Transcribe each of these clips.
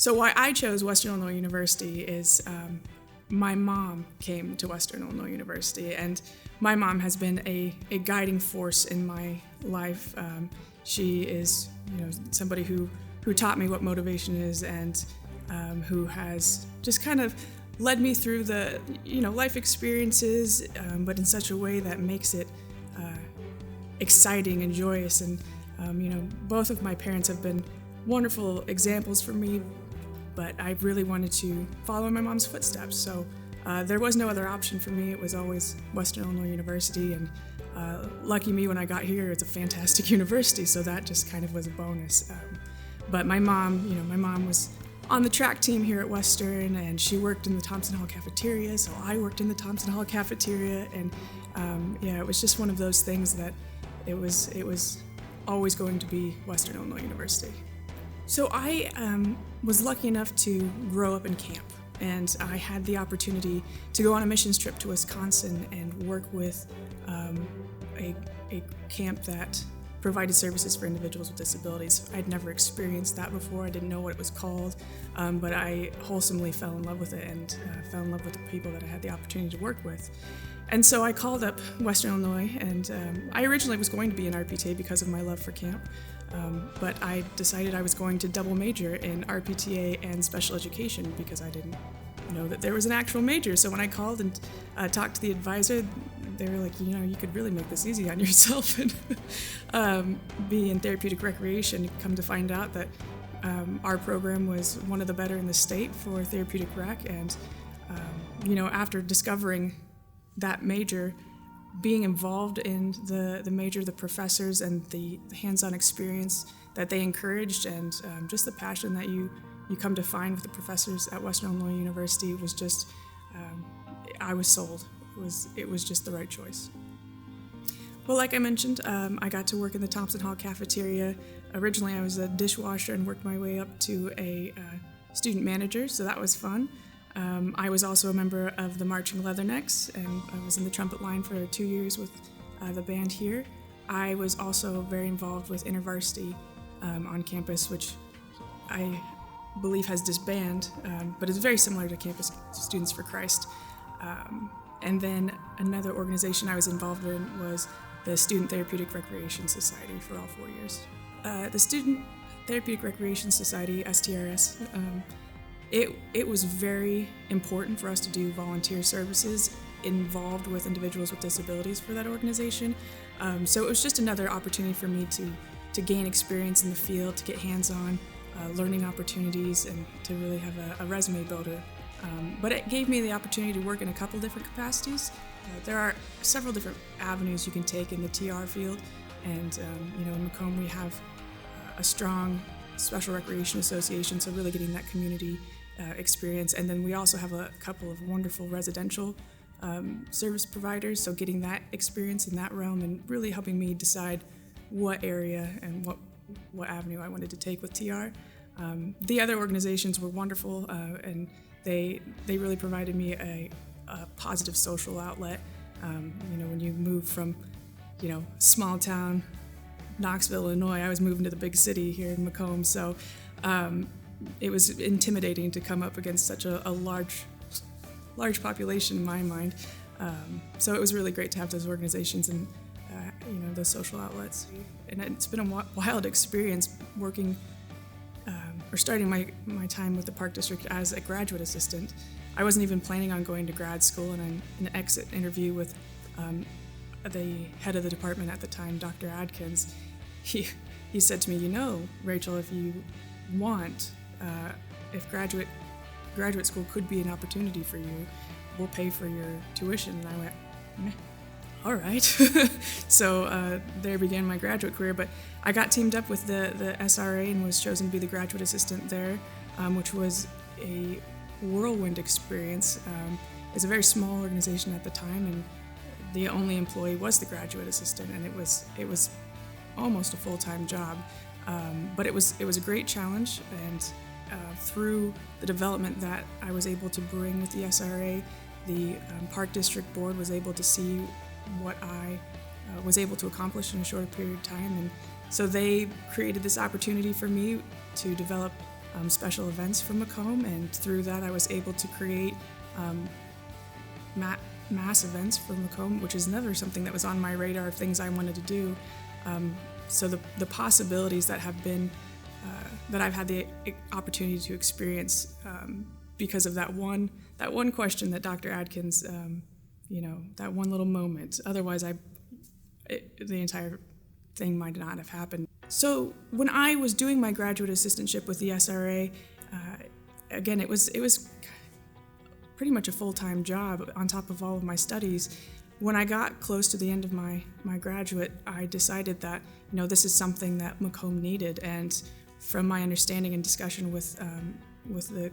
So why I chose Western Illinois University is my mom came to Western Illinois University, and my mom has been a guiding force in my life. She is, somebody who taught me what motivation is, and who has just kind of led me through the, life experiences, but in such a way that makes it exciting and joyous. And, both of my parents have been wonderful examples for me, but I really wanted to follow in my mom's footsteps. So there was no other option for me. It was always Western Illinois University, and lucky me, when I got here, it's a fantastic university, so that just kind of was a bonus. But my mom was on the track team here at Western, and she worked in the Thompson Hall cafeteria, so I worked in the Thompson Hall cafeteria, and it was just one of those things that it was always going to be Western Illinois University. So I was lucky enough to grow up in camp, and I had the opportunity to go on a missions trip to Wisconsin and work with a camp that provided services for individuals with disabilities. I'd never experienced that before. I didn't know what it was called, but I wholesomely fell in love with it, and fell in love with the people that I had the opportunity to work with. And so I called up Western Illinois, and I originally was going to be an RPTA because of my love for camp, but I decided I was going to double major in RPTA and special education because I didn't know that there was an actual major. So when I called and talked to the advisor, they were like, you could really make this easy on yourself and be in therapeutic recreation. Come to find out that our program was one of the better in the state for therapeutic rec, and after discovering that major, being involved in the major, the professors, and the hands-on experience that they encouraged, and just the passion that you come to find with the professors at Western Illinois University was just, I was sold. It was just the right choice. Well, like I mentioned, I got to work in the Thompson Hall cafeteria. Originally, I was a dishwasher and worked my way up to a student manager, so that was fun. I was also a member of the Marching Leathernecks, and I was in the trumpet line for 2 years with the band here. I was also very involved with InterVarsity on campus, which I believe has disbanded, but is very similar to Campus Students for Christ. And then another organization I was involved in was the Student Therapeutic Recreation Society for all 4 years. The Student Therapeutic Recreation Society, STRS, it was very important for us to do volunteer services involved with individuals with disabilities for that organization. So it was just another opportunity for me to gain experience in the field, to get hands-on learning opportunities, and to really have a resume builder. But it gave me the opportunity to work in a couple different capacities. There are several different avenues you can take in the TR field, and in Macomb we have a strong special recreation association, so really getting that community experience. And then we also have a couple of wonderful residential service providers, so getting that experience in that realm and really helping me decide what area and what avenue I wanted to take with TR. The other organizations were wonderful, and they really provided me a positive social outlet. When you move from, small town Knoxville, Illinois, I was moving to the big city here in Macomb, so it was intimidating to come up against such a large population in my mind. So it was really great to have those organizations and those social outlets. And it's been a wild experience working or starting my time with the Park District as a graduate assistant. I wasn't even planning on going to grad school, and in an exit interview with the head of the department at the time, Dr. Adkins, he said to me, Rachel, if you want, if graduate school could be an opportunity for you, we'll pay for your tuition. And I went, meh. All right. So there began my graduate career, but I got teamed up with the SRA and was chosen to be the graduate assistant there, which was a whirlwind experience. It was a very small organization at the time, and the only employee was the graduate assistant, and it was almost a full-time job. But it was a great challenge, and through the development that I was able to bring with the SRA, the Park District Board was able to see what I was able to accomplish in a shorter period of time, and so they created this opportunity for me to develop special events for Macomb, and through that I was able to create mass events for Macomb, which is never something that was on my radar of things I wanted to do. So the possibilities that have been, that I've had the opportunity to experience because of that one question that Dr. Adkins, that one little moment. Otherwise, the entire thing might not have happened. So when I was doing my graduate assistantship with the SRA, again, it was pretty much a full-time job on top of all of my studies. When I got close to the end of my graduate, I decided that, this is something that Macomb needed. And from my understanding and discussion with the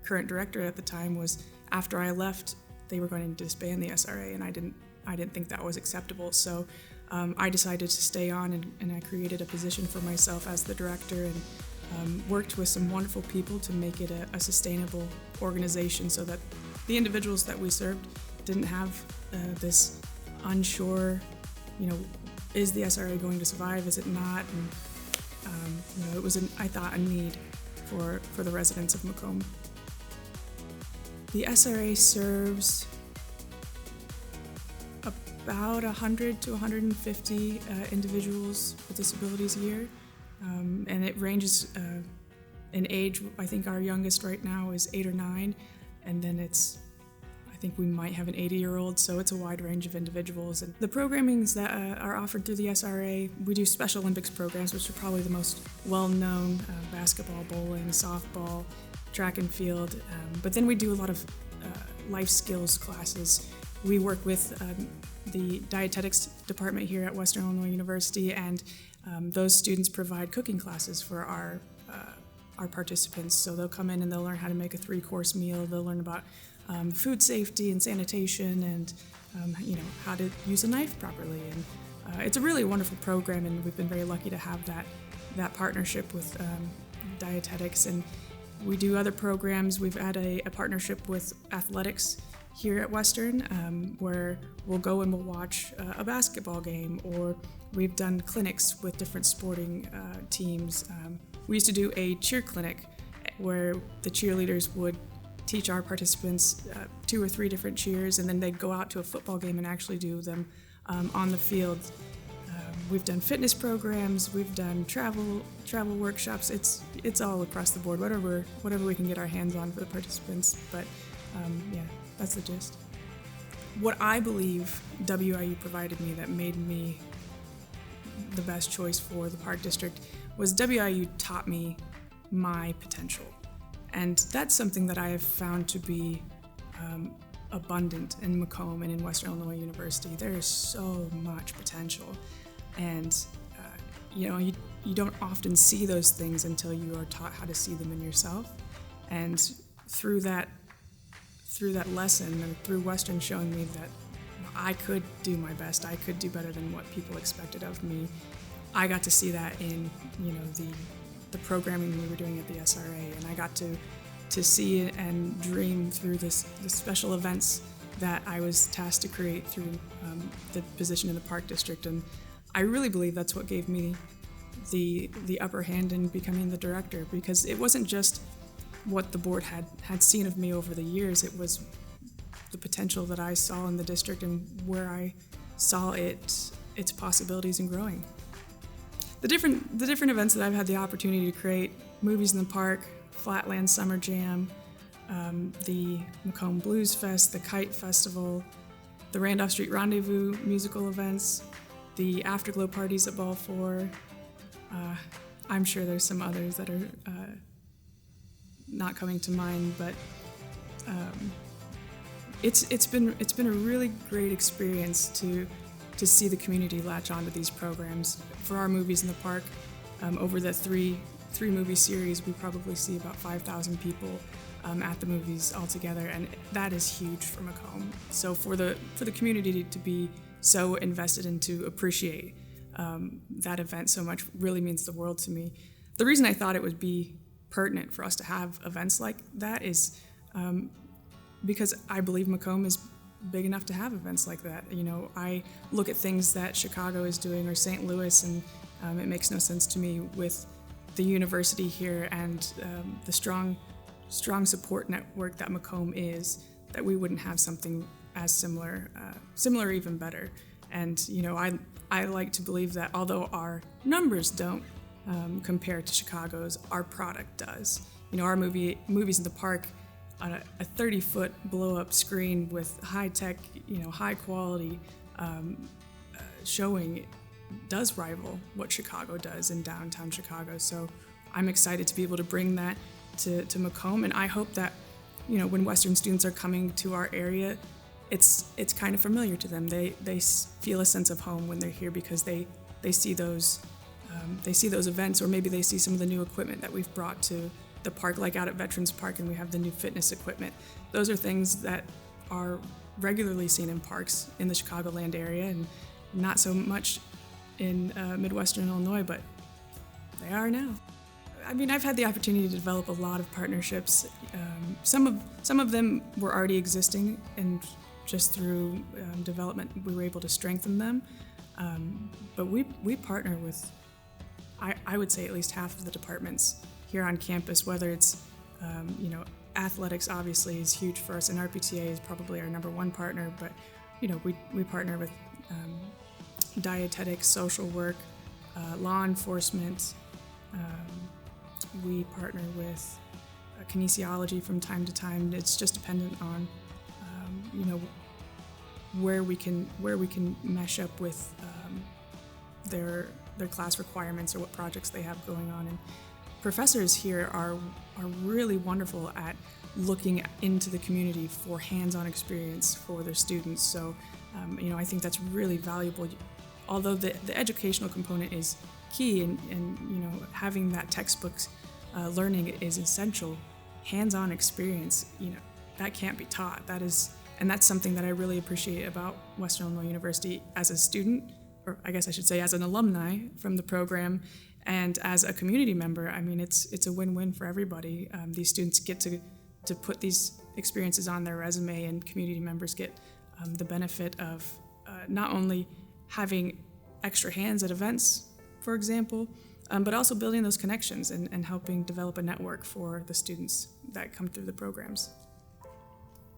current director at the time was, after I left, they were going to disband the SRA, and I didn't think that was acceptable. So I decided to stay on, and I created a position for myself as the director, and worked with some wonderful people to make it a sustainable organization, so that the individuals that we served didn't have this unsure, is the SRA going to survive, is it not? And it was, I thought, a need for the residents of Macomb. The SRA serves about 100 to 150 individuals with disabilities a year, and it ranges in age. I think our youngest right now is 8 or 9, and then I think we might have an 80-year-old, so it's a wide range of individuals. And the programmings that are offered through the SRA, we do Special Olympics programs, which are probably the most well-known: basketball, bowling, softball, track and field. But then we do a lot of life skills classes. We work with the dietetics department here at Western Illinois University, and those students provide cooking classes for our participants. So they'll come in and they'll learn how to make a 3-course meal. They'll learn about food safety and sanitation, and how to use a knife properly. And it's a really wonderful program, and we've been very lucky to have that partnership with dietetics. And we do other programs. We've had a partnership with athletics here at Western, where we'll go and we'll watch a basketball game, or we've done clinics with different sporting teams. We used to do a cheer clinic where the cheerleaders would teach our participants 2 or 3 different cheers, and then they'd go out to a football game and actually do them on the field. We've done fitness programs, we've done travel workshops. It's all across the board, whatever we can get our hands on for the participants. But that's the gist. What I believe WIU provided me that made me the best choice for the Park District was WIU taught me my potential. And that's something that I have found to be abundant in Macomb and in Western Illinois University. There is so much potential. And you don't often see those things until you are taught how to see them in yourself. And through that lesson, and through Western showing me that I could do my best, I could do better than what people expected of me, I got to see that in the programming we were doing at the SRA, and I got to see it and dream through the special events that I was tasked to create through the position in the Park District. And I really believe that's what gave me the upper hand in becoming the director, because it wasn't just what the board had seen of me over the years. It was the potential that I saw in the district and where I saw its possibilities in growing. The different events that I've had the opportunity to create: Movies in the Park, Flatland Summer Jam, the Macomb Blues Fest, the Kite Festival, the Randolph Street Rendezvous musical events, the Afterglow parties at Ball 4. I'm sure there's some others that are not coming to mind, but it's been a really great experience to see the community latch onto these programs. For our Movies in the Park, over the three movie series, we probably see about 5,000 people at the movies altogether, and that is huge for Macomb. So for the community to be so invested and to appreciate that event so much really means the world to me. The reason I thought it would be pertinent for us to have events like that is because I believe Macomb is big enough to have events like that. I look at things that Chicago is doing or St. Louis, and it makes no sense to me with the university here and the strong support network that Macomb is, that we wouldn't have something as similar or even better. And I like to believe that although our numbers don't compare to Chicago's, our product does. Our movies in the park on a 30-foot blow-up screen with high-tech, high quality showing does rival what Chicago does in downtown Chicago. So I'm excited to be able to bring that to Macomb, and I hope that when Western students are coming to our area, it's kind of familiar to them. They feel a sense of home when they're here because they see those events, or maybe they see some of the new equipment that we've brought to the park, like out at Veterans Park, and we have the new fitness equipment. Those are things that are regularly seen in parks in the Chicagoland area, and not so much in Midwestern Illinois, but they are now. I mean, I've had the opportunity to develop a lot of partnerships. Some of them were already existing, and just through development, we were able to strengthen them. But we partner with, I would say, at least half of the departments here on campus. Whether it's, athletics obviously is huge for us, and RPTA is probably our number one partner. But we partner with dietetics, social work, law enforcement. We partner with kinesiology from time to time. It's just dependent on, where we can mesh up with their class requirements or what projects they have going on. And professors here are really wonderful at looking into the community for hands-on experience for their students. So, I think that's really valuable. Although the educational component is key, and having that textbook learning is essential, hands-on experience, that can't be taught. And that's something that I really appreciate about Western Illinois University as a student, or I guess I should say as an alumni from the program, and as a community member. I mean, it's a win-win for everybody. These students get to put these experiences on their resume, and community members get the benefit of not only having extra hands at events, for example, but also building those connections and helping develop a network for the students that come through the programs.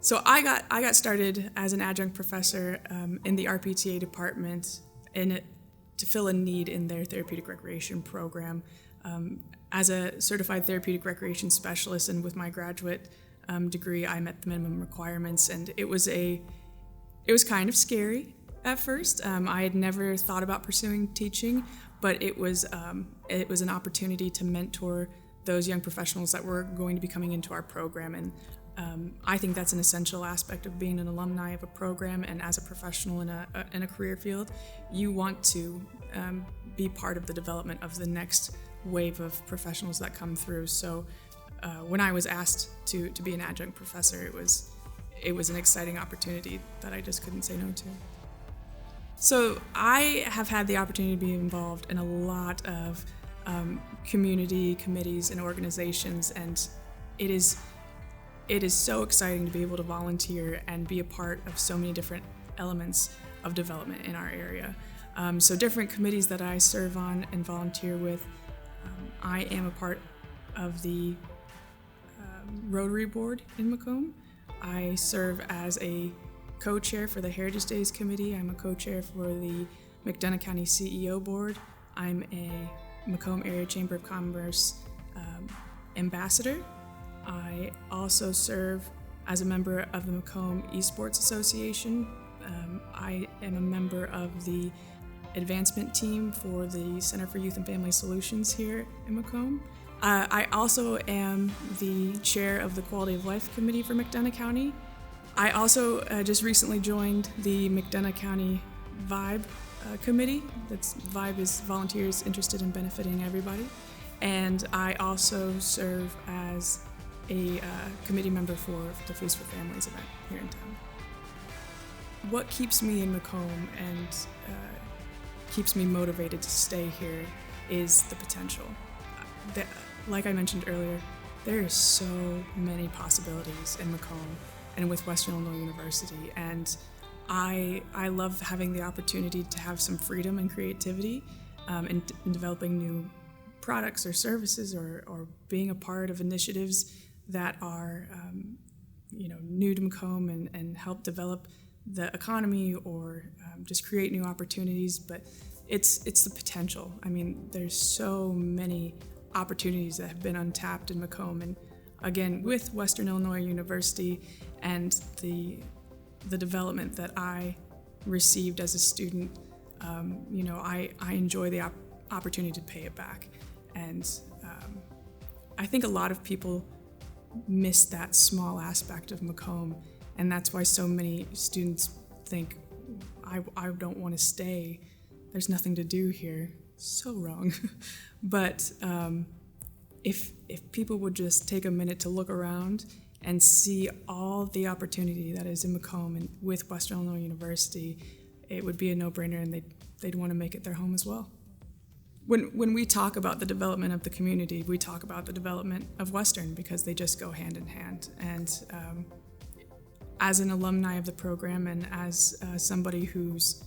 So I got started as an adjunct professor in the RPTA department to fill a need in their therapeutic recreation program. As a certified therapeutic recreation specialist, and with my graduate degree, I met the minimum requirements, and it was kind of scary at first. I had never thought about pursuing teaching, but it was an opportunity to mentor those young professionals that were going to be coming into our program. And I think that's an essential aspect of being an alumni of a program, and as a professional in a career field, you want to be part of the development of the next wave of professionals that come through. So when I was asked to be an adjunct professor, it was an exciting opportunity that I just couldn't say no to. So I have had the opportunity to be involved in a lot of community committees and organizations, and it is so exciting to be able to volunteer and be a part of so many different elements of development in our area. So different committees that I serve on and volunteer with. I am a part of the Rotary Board in Macomb. I serve as a co-chair for the Heritage Days Committee. I'm a co-chair for the McDonough County CEO Board. I'm a Macomb Area Chamber of Commerce ambassador. I also serve as a member of the Macomb Esports Association. I am a member of the advancement team for the Center for Youth and Family Solutions here in Macomb. I also am the chair of the Quality of Life Committee for McDonough County. I also just recently joined the McDonough County VIBE Committee. VIBE is Volunteers Interested in Benefiting Everybody. And I also serve as a committee member for the Feast for Families event here in town. What keeps me in Macomb and keeps me motivated to stay here is the potential. Like I mentioned earlier, there are so many possibilities in Macomb and with Western Illinois University, and I love having the opportunity to have some freedom and creativity in developing new products or services or being a part of initiatives that are new to Macomb and help develop the economy or just create new opportunities. But it's the potential. I mean, there's so many opportunities that have been untapped in Macomb, and again, with Western Illinois University and the development that I received as a student, I enjoy the opportunity to pay it back. And I think a lot of people miss that small aspect of Macomb, and that's why so many students think, I don't want to stay. There's nothing to do here. So wrong. But if people would just take a minute to look around and see all the opportunity that is in Macomb and with Western Illinois University, it would be a no-brainer, and they'd want to make it their home as well. When we talk about the development of the community, we talk about the development of Western, because they just go hand in hand. And as an alumni of the program and as somebody whose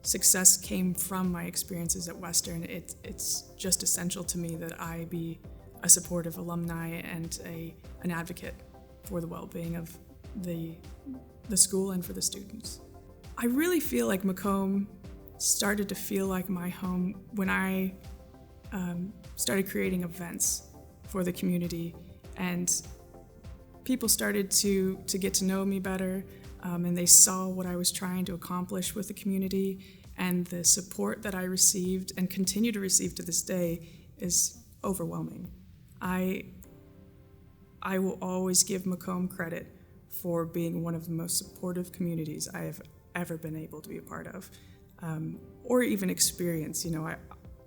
success came from my experiences at Western, it's just essential to me that I be a supportive alumni and an advocate for the well-being of the school and for the students. I really feel like Macomb started to feel like my home when I started creating events for the community, and people started to get to know me better, and they saw what I was trying to accomplish with the community, and the support that I received and continue to receive to this day is overwhelming. I will always give Macomb credit for being one of the most supportive communities I have ever been able to be a part of, or even experience.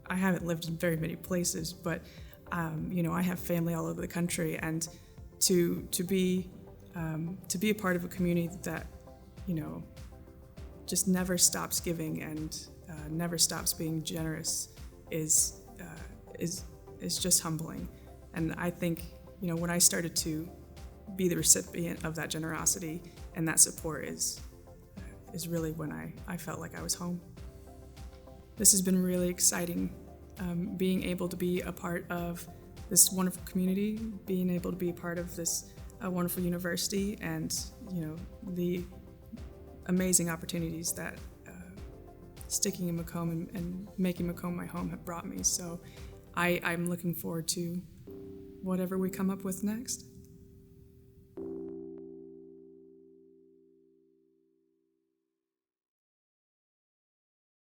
I haven't lived in very many places, but I have family all over the country, and to be a part of a community that just never stops giving and never stops being generous is just humbling. And I think when I started to be the recipient of that generosity and that support is really when I felt like I was home. This has been really exciting, being able to be a part of this wonderful community, being able to be a part of this wonderful university, and the amazing opportunities that sticking in Macomb and making Macomb my home have brought me. So I'm looking forward to whatever we come up with next.